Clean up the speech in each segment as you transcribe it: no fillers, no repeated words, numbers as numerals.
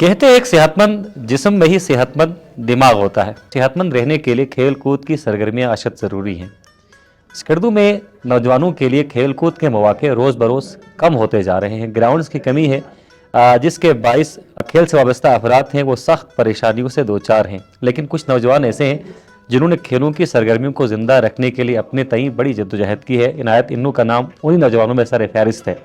कहते हैं एक सेहतमंद जिस्म में ही सेहतमंद दिमाग होता है। सेहतमंद रहने के लिए खेल कूद की सरगर्मियां अशद ज़रूरी हैं। स्कर्दू में नौजवानों के लिए खेल कूद के मौके रोज़ बरोज़ कम होते जा रहे हैं। ग्राउंड्स की कमी है, जिसके बाइस खेल से वाबस्ता अफराद हैं वो सख्त परेशानियों से दो चार हैं। लेकिन कुछ नौजवान ऐसे हैं जिन्होंने खेलों की सरगर्मियों को ज़िंदा रखने के लिए अपने तई बड़ी जद्दोजहद की है। इनायत इन्नू का नाम उन्हीं नौजवानों में सर फहरिस्त है।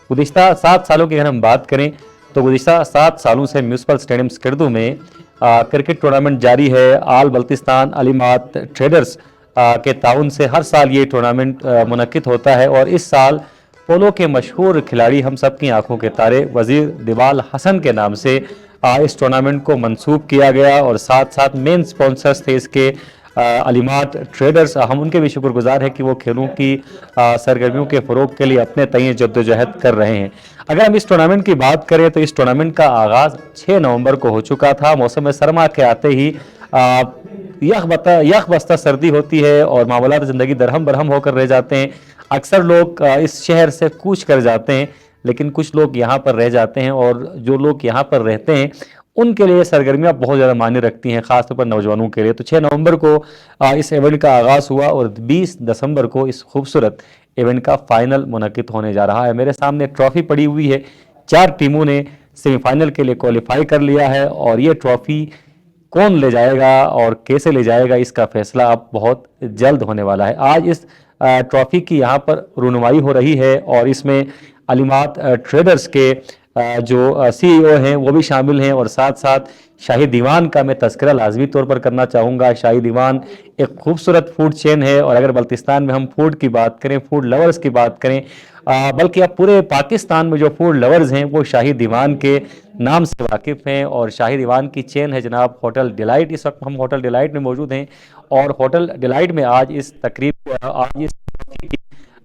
गुज़िश्ता 7 सालों की अगर हम बात करें तो गुज़िश्ता 7 सालों से म्यूनसिपल स्टेडियम स्कर्दू में क्रिकेट टूर्नामेंट जारी है। आल बल्तिस्तान अलीमात ट्रेडर्स के ताउन से हर साल ये टूर्नामेंट मुनक्किद होता है और इस साल पोलो के मशहूर खिलाड़ी हम सब की आंखों के तारे वजीर दिवाल हसन के नाम से इस टूर्नामेंट को मंसूब किया गया और साथ साथ मेन स्पॉन्सर्स थे इसके अलीमात ट्रेडर्स। हम उनके भी शुक्रगुजार हैं कि वो खेलों की सरगर्मियों के फ़रोग के लिए अपने तय जद्दोजहद कर रहे हैं। अगर हम इस टूर्नामेंट की बात करें तो इस टूर्नामेंट का आगाज़ 6 नवंबर को हो चुका था। मौसम सरमा के आते ही यख बस्ता सर्दी होती है और मामलात ज़िंदगी दरहम बरहम होकर रह जाते हैं। अक्सर लोग इस शहर से कूच कर जाते हैं, लेकिन कुछ लोग यहाँ पर रह जाते हैं और जो लोग यहाँ पर रहते हैं उनके लिए सरगर्मियाँ बहुत ज़्यादा मायने रखती हैं, ख़ासतौर पर नौजवानों के लिए। तो 6 नवंबर को इस इवेंट का आगाज़ हुआ और 20 दिसंबर को इस खूबसूरत इवेंट का फ़ाइनल मुनक्किद होने जा रहा है। मेरे सामने ट्रॉफ़ी पड़ी हुई है। 4 टीमों ने सेमीफाइनल के लिए क्वालिफाई कर लिया है और ये ट्रॉफ़ी कौन ले जाएगा और कैसे ले जाएगा इसका फैसला अब बहुत जल्द होने वाला है। आज इस ट्रॉफ़ी की यहाँ पर रुनमाई हो रही है और इसमें अलीमात ट्रेडर्स के जो CEO हैं वो भी शामिल हैं और साथ साथ शाही दीवान का मैं तज़किरा लाजमी तौर पर करना चाहूँगा। शाही दीवान एक खूबसूरत फूड चेन है और अगर बल्तिस्तान में हम फूड की बात करें, फूड लवर्स की बात करें, बल्कि अब पूरे पाकिस्तान में जो फूड लवर्स हैं वो शाही दीवान के नाम से वाकिफ़ हैं और शाही दीवान की चेन है जनाब होटल डिलाइट। इस वक्त हम होटल डिलाइट में मौजूद हैं और होटल डिलाइट में आज इस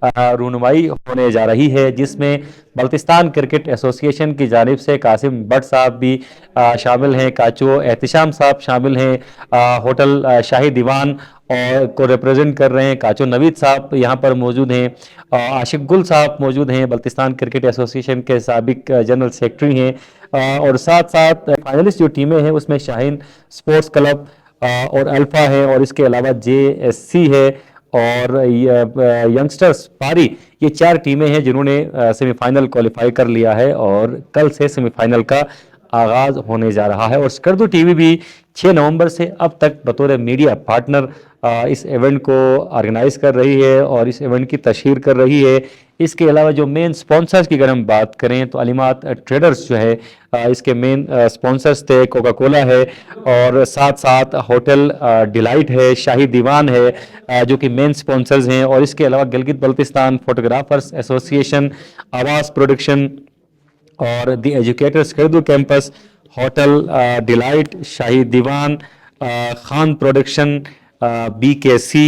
रूनुमाई होने जा रही है जिसमें बल्तिस्तान क्रिकेट एसोसिएशन की जानिब से कासिम भट्ट साहब भी शामिल हैं, काचो एहतिशाम साहब शामिल हैं, होटल शाही दीवान और को रिप्रेजेंट कर रहे हैं काचो नवीद साहब यहाँ पर मौजूद हैं, आशिक गुल साहब मौजूद हैं, बल्तिस्तान क्रिकेट एसोसिएशन के साबिक जनरल सेक्रेटरी हैं और साथ साथ फाइनलिस्ट जो टीमें हैं उसमें शाहीन स्पोर्ट्स क्लब और अल्फा है और इसके अलावा JSC है और यंगस्टर्स पारी। ये 4 टीमें हैं जिन्होंने सेमीफाइनल क्वालिफाई कर लिया है और कल से सेमीफाइनल का आगाज़ होने जा रहा है। और स्कर्दू टीवी भी 6 नवंबर से अब तक बतौर मीडिया पार्टनर इस इवेंट को ऑर्गेनाइज कर रही है और इस इवेंट की तशहीर कर रही है। इसके अलावा जो मेन स्पॉन्सर्स की अगर हम बात करें तो अलीमात ट्रेडर्स जो है इसके मेन स्पॉन्सर्स थे कोका कोला है और साथ साथ होटल डिलाइट है, शाही दीवान है जो कि मेन स्पॉन्सर्स हैं और इसके अलावा गिलगित बल्तिस्तान फोटोग्राफर्स एसोसिएशन, आवास प्रोडक्शन और the educator Skardu campus, hotel delight, Shahi Diwan, Khan production, BKC,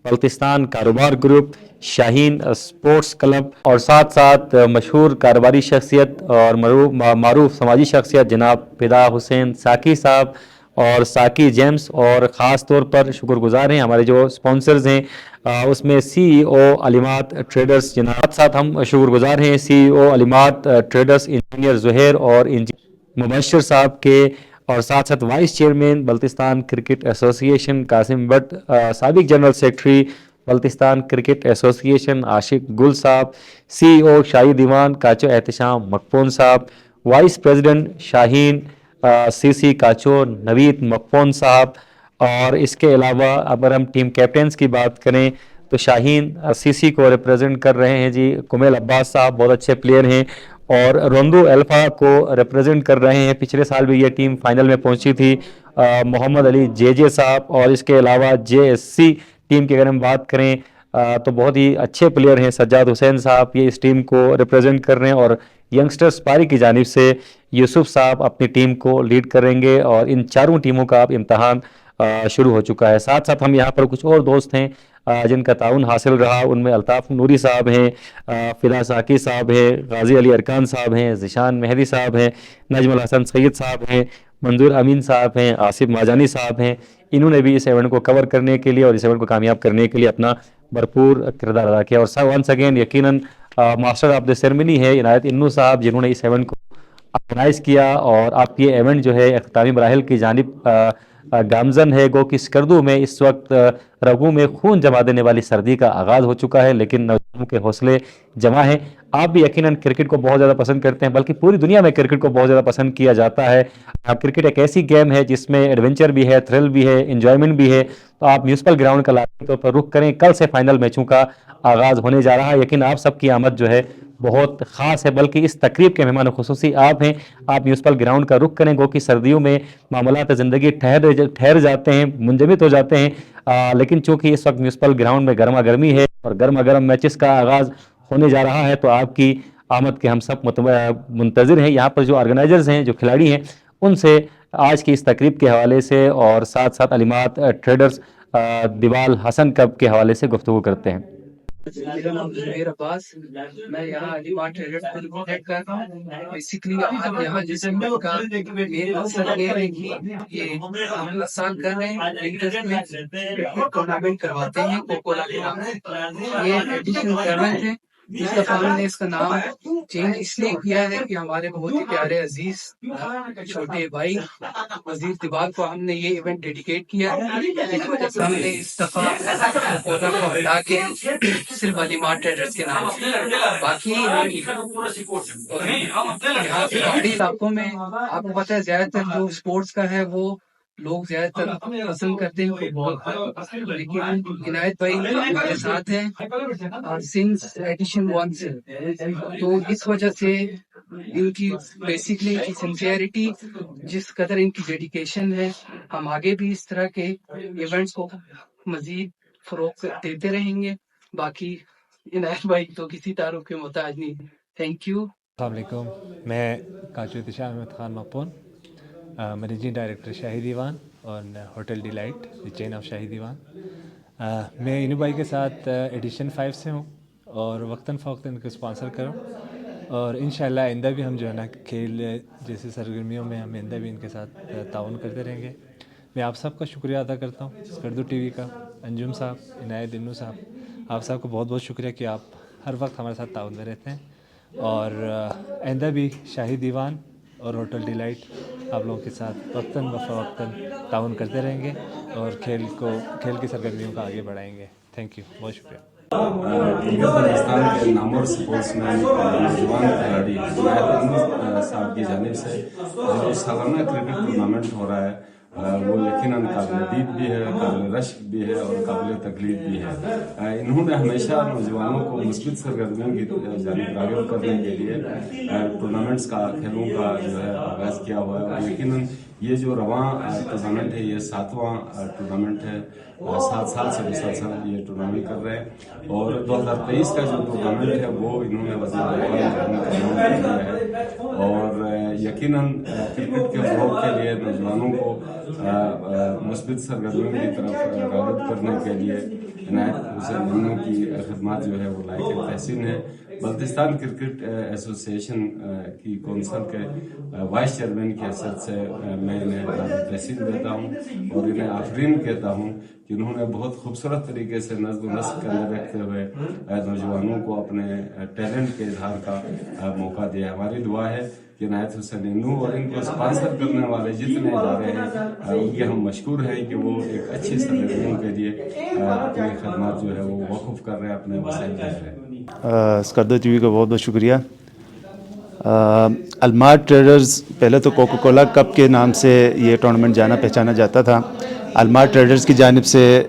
Baltistan Karobar group, Shaheen sports club और साथ साथ मशहूर कारोबारी शख्सियत और मारूफ समाजी शख्सियत जनाब फिदा हुसैन साकी साहब और साकी जेम्स और ख़ास तौर पर शुक्रगुजार हैं हमारे जो स्पॉन्सर्स हैं उसमें CEO अलीमात ट्रेडर्स जनाब। साथ हम शुक्रगुजार हैं CEO Alimat traders engineer Zuhair और इंजीनियर मुबशर साहब के और साथ साथ vice chairman Baltistan cricket association Qasim Bhatt, साबिक general secretary Baltistan cricket association Ashiq Gul साहब, CEO शाही दीवान काचो एहतिशाम मकफून साहब, वाइस प्रेसिडेंट शाहीन CC काचो नवीद मकफून साहब और इसके अलावा अगर हम टीम कैप्टन्स की बात करें तो शाहीन CC को रिप्रेजेंट कर रहे हैं जी कुमेल अब्बास साहब, बहुत अच्छे प्लेयर हैं और रोंदो अल्फा को रिप्रेजेंट कर रहे हैं। पिछले साल भी ये टीम फाइनल में पहुंची थी, मोहम्मद अली JJ साहब और इसके अलावा JSC टीम की अगर हम बात करें तो बहुत ही अच्छे प्लेयर हैं, सज्जाद हुसैन साहब ये इस टीम को रिप्रेजेंट कर रहे हैं और यंगस्टर्स पारी की जानिब से यूसुफ साहब अपनी टीम को लीड करेंगे और इन चारों टीमों का अब इम्तहान शुरू हो चुका है। साथ साथ हम यहाँ पर कुछ और दोस्त हैं जिनका ताउन हासिल रहा, उनमें अल्ताफ़ नूरी साहब हैं, फिदा साकी साहब हैं, गाजी अली अरकान साहब हैं, ज़िशान मेहदी साहब हैं, नजमुल हसन सैयद साहब हैं, मंजूर अमीन साहब हैं, आसिफ माजानी साहब हैं। इन्होंने भी इस इवेंट को कवर करने के लिए और इस इवेंट को कामयाब करने के लिए अपना भरपूर किरदार अदा किया। और वंस अगेन यकीनन मास्टर ऑफ द सेरेमनी है इनायत इन्नू साहब जिन्होंने इस इवेंट को آرگنائز کیا، اور آپ یہ ایونٹ جو ہے اختتامی مراحل کی جانب گامزن ہے، گو کہ اسکردو میں اس وقت رگوں میں خون جما دینے والی سردی کا آغاز ہو چکا ہے، لیکن نوجوانوں کے حوصلے جمع ہیں۔ آپ بھی یقیناً کرکٹ کو بہت زیادہ پسند کرتے ہیں، بلکہ پوری دنیا میں کرکٹ کو بہت زیادہ پسند کیا جاتا ہے۔ کرکٹ ایک ایسی گیم ہے جس میں ایڈونچر بھی ہے، تھرل بھی ہے، انجوائمنٹ بھی ہے، تو آپ میونسپل گراؤنڈ کا لازمی طور پر رخ کریں۔ کل سے فائنل میچوں کا آغاز ہونے جا رہا ہے، لیکن آپ سب کی آمد جو ہے بہت خاص ہے، بلکہ اس تقریب کے مہمان خصوصی آپ ہیں۔ آپ میونسپل گراؤنڈ کا رخ کریں، گو کہ سردیوں میں معاملات زندگی ٹھہر جاتے ہیں، منجمد ہو جاتے ہیں، لیکن چونکہ اس وقت میونسپل گراؤنڈ میں گرما گرمی ہے اور گرما گرم میچز کا آغاز ہونے جا رہا ہے، تو آپ کی آمد کے ہم سب منتظر ہیں۔ یہاں پر جو آرگنائزرز ہیں، جو کھلاڑی ہیں، ان سے آج کی اس تقریب کے حوالے سے اور ساتھ ساتھ علامات ٹریڈرز دیوال حسن کپ کے حوالے سے گفتگو کرتے ہیں۔ میرا نام زبیر عباس، میں یہاں علی مارٹ ٹریڈرز کو ریپرزینٹ کر رہا ہوں۔ بیسیکلی آج یہاں جس کا مین مقصد یہ ہے کہ یہ ہم ہر سال کر رہے ہیں، لیڈرز میں کرکٹ ٹورنامنٹ کرواتے ہیں کوکولا کے نام سے۔ یہ ایڈیشن 7 ہے۔ اس دفعہ ہم نے اس کا نام چینج اس لیے کیا ہے کہ ہمارے بہت ہی پیارے عزیز چھوٹے بھائی وزیر دیوال کو ہم نے یہ ایونٹ ڈیڈیکیٹ کیا ہے، اس وجہ سے ہم نے اس دفعہ کوکولا کو ہٹا کے صرف علی مارٹ ٹریڈرز کے نام سے۔ باقی یہاں کے پہاڑی علاقوں میں آپ کو پتہ ہے زیادہ تر جو اسپورٹس کا ہے وہ لوگ زیادہ تر پسند کرتے ہیں فٹ بال، لیکن عنایت بھائی ہمارے ساتھ ہیں سنس ایڈیشن 1 سے، تو اس وجہ سے ان کی بیسکلی ان کی سنسیئرٹی، جس قدر ان کی ڈیڈیکیشن ہے، ہم آگے بھی اس طرح کے ایونٹس کو مزید فروغ دیتے رہیں گے۔ باقی عنایت بھائی تو کسی تعارف کے محتاج نہیں۔ Thank you. السلام علیکم، میں کاچو احتشام احمد خان مپون، مینیجنگ ڈائریکٹر شاہی دیوان اور hotel delight the chain of Shahi Diwan. میں انو بھائی کے ساتھ ایڈیشن 5 سے ہوں اور وقتاً فوقتاً ان کو اسپانسر کروں، اور انشاءاللہ آئندہ بھی ہم جو ہے نا کھیل جیسے سرگرمیوں میں ہم آئندہ بھی ان کے ساتھ تعاون کرتے رہیں گے۔ میں آپ سب کا شکریہ ادا کرتا ہوں، اسکردو ٹی وی کا، انجم صاحب، عنایت انو صاحب، آپ سب کو بہت بہت شکریہ کہ آپ ہر وقت ہمارے ساتھ تعاون میں رہتے ہیں، اور آئندہ بھی شاہی دیوان اور ہوٹل ڈیلائٹ آپ لوگوں کے ساتھ وقتاً فوقتاً تعاون کرتے رہیں گے اور کھیل کی سرگرمیوں کا آگے بڑھائیں گے۔ تھینک یو، بہت شکریہ۔ ہندوستان کے نامور سپورٹس مین نوجوان کھلاڑی عنایت انو صاحب کی جانب سے جو سالانہ کرکٹ ٹورنامنٹ ہو رہا ہے، وہ یقیناً قابل دید بھی ہے، قابل رشک بھی ہے اور قابل تقلید بھی ہے۔ انہوں نے ہمیشہ نوجوانوں کو مثبت سرگرمیوں کی جانب راغب کرنے کے لیے ٹورنامنٹس کا، کھیلوں کا جو ہے آغاز کیا ہوا ہے، اور یقیناً یہ جو رواں ٹورنامنٹ ہے یہ 7واں ٹورنامنٹ ہے، 7 سال سے مسلسل یہ ٹورنامنٹ کر رہے ہیں، اور 2023 کا جو ٹورنامنٹ ہے وہ انہوں نے وزیر دیوال کا نام کر دیا ہے، اور یقیناً کرکٹ کے فروغ کے لیے نوجوانوں کو مثبت سرگرمیوں کی طرف راغب کرنے کے لیے عنایت حسین انو کی خدمات جو ہے وہ لائق تحسین ہے۔ بلتستان کرکٹ ایسوسی ایشن کی کونسل کے وائس چیئرمین کی حیثیت سے میں انہیں تحسین دیتا ہوں اور انہیں آفرین کہتا ہوں کہ انہوں نے بہت خوبصورت طریقے سے نظم و نسق کے اندر رکھتے ہوئے نوجوانوں کو اپنے ٹیلنٹ کے اظہار کا موقع دیا۔ ہماری دعا ہے کہ عنایت حسین انو اور ان کو اسپانسر کرنے والے جتنے ادارے ہیں ان کے ہم مشکور ہیں کہ وہ ایک اچھی سرگرمیوں کے لیے اپنی خدمات جو ہے وہ وقف کر رہے ہیں، اپنے وسائل دے رہے ہیں۔ اسکردو ٹی وی کا بہت بہت شکریہ۔ المارٹ ٹریڈرز پہلے تو کوکو کولا کپ کے نام سے یہ ٹورنامنٹ جانا پہچانا جاتا تھا۔ المارٹ ٹریڈرز کی جانب سے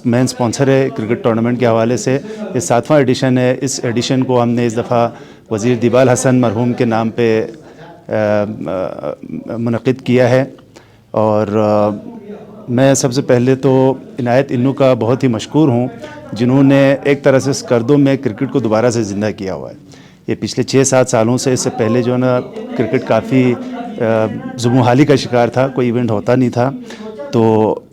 مین اسپانسر ہے کرکٹ ٹورنامنٹ کے حوالے سے۔ یہ 7واں ایڈیشن ہے۔ اس ایڈیشن کو ہم نے اس دفعہ وزیر دیوال حسن مرحوم کے نام پہ منعقد کیا ہے، اور میں سب سے پہلے تو عنایت انو کا بہت ہی مشکور ہوں، جنہوں نے ایک طرح سے اسکردو میں کرکٹ کو دوبارہ سے زندہ کیا ہوا ہے۔ یہ پچھلے 6-7 سالوں سے، اس سے پہلے جو ہے نا کرکٹ کافی زموحالی کا شکار تھا، کوئی ایونٹ ہوتا نہیں تھا، تو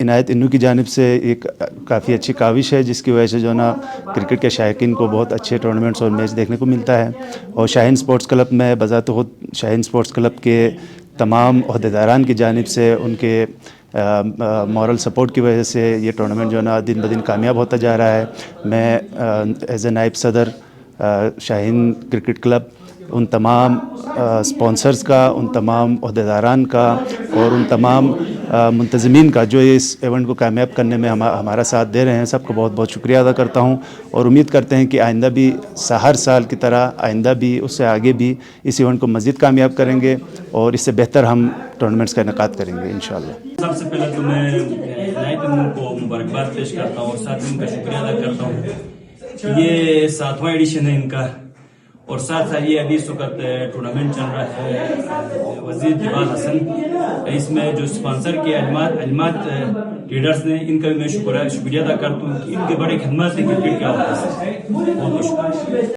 عنایت انو کی جانب سے ایک کافی اچھی کاوش ہے، جس کی وجہ سے جو ہے نا کرکٹ کے شائقین کو بہت اچھے ٹورنامنٹس اور میچ دیکھنے کو ملتا ہے۔ اور شاہین اسپورٹس کلب میں بذات خود شاہین اسپورٹس کلب کے تمام عہدیداران کی جانب سے ان کے مورل سپورٹ کی وجہ سے یہ ٹورنامنٹ جو ہے نا دن بدن کامیاب ہوتا جا رہا ہے۔ میں ایز اے نائب صدر شاہین کرکٹ کلب उन तमाम स्पॉन्सर्स का, उन तमाम अहदेदारान का और उन तमाम मुंतज़मीन का जो इस इवेंट को कामयाब करने में हमारा साथ दे रहे हैं। सबको बहुत बहुत शुक्रिया अदा करता हूँ और उम्मीद करते हैं कि आइंदा भी हर साल की तरह आइंदा भी उससे आगे भी इस इवेंट को मज़ीद कामयाब करेंगे और इससे बेहतर हम टूर्नामेंट्स का इनेकाद करेंगे इंशाअल्लाह। सबसे पहले तो मैं इनायत इल्म को मुबारकबाद पेश करता हूँ और साथ ही उनका शुक्रिया अदा करता हूँ। ये 7वां एडिशन है इनका और साथ साथ ये अभी इस वक्त टूर्नामेंट चल रहा है वजीर जवाल हसन, इसमें जो स्पॉन्सर किया अजमात लीडर्स ने, इनका भी मैं शुक्रिया अदा करता हूँ कि इनके बड़े खिदमत से क्रिकेट का होता है। बहुत बहुत शुक्रिया।